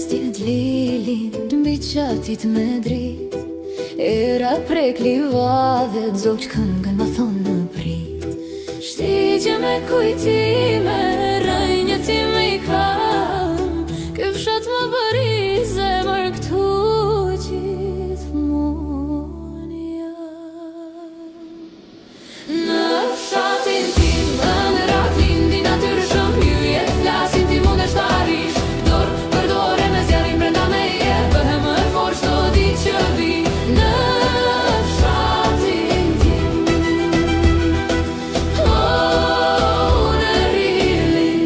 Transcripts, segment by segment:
Stjet lilin mbi qatit me drit, era prek livadhe zoq këngën ma thonë në prit. Shtigje me kujtime, rënjë ti me i kam, ky fshat më bëri zemër këtu gjithmonë jam. Në fshatin tim ëndrat lindin natyrshëm, hyje flasin ti mundesh ta arrish, dorë për dorë me zjarrin brenda meje, bëhem më fort çdo ditë që vi. Në fshatin tim, në rilin,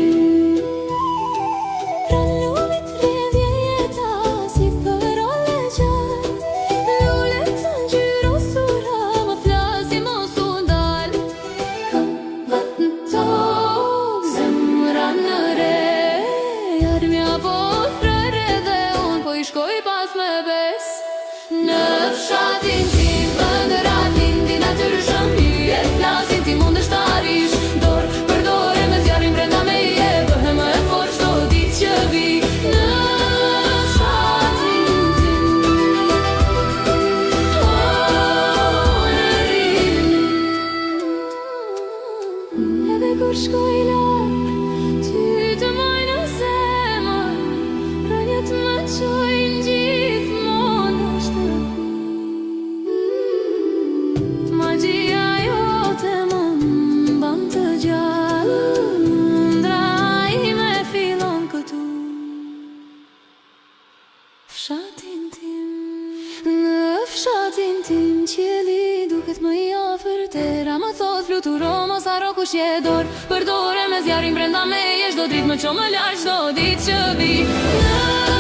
pran lumit rrjedhje jeta si për ole gjallë, lullet të ngjyrosura më flasin mos u ndal. Kam vëtë tokë, zemra në re, armja po frere dhe unë po i shkoj pas me bes. Në fshatin tim ëndrat lindin natyrshëm, hyje flasin ti mundesh ta arrish, dorë për dorë me zjarrin brenda meje, bëhem më fort çdo ditë që vi. Në fshatin tim, në rilin, edhe kur shkoj larg, ty të moj në zemër, rënjët më qojnë gjithmonë në shtëpi. Magjia jote më mban të gjallë, ëndra ime fillon këtu. Fshatin tim, në fshatin tim, qielli duket më i afër, tera më thot fluturo mos harro kush je, dorë për dorë me zjarrin brenda meje, çdo dritë më çon më larg çdo ditë që vi. Në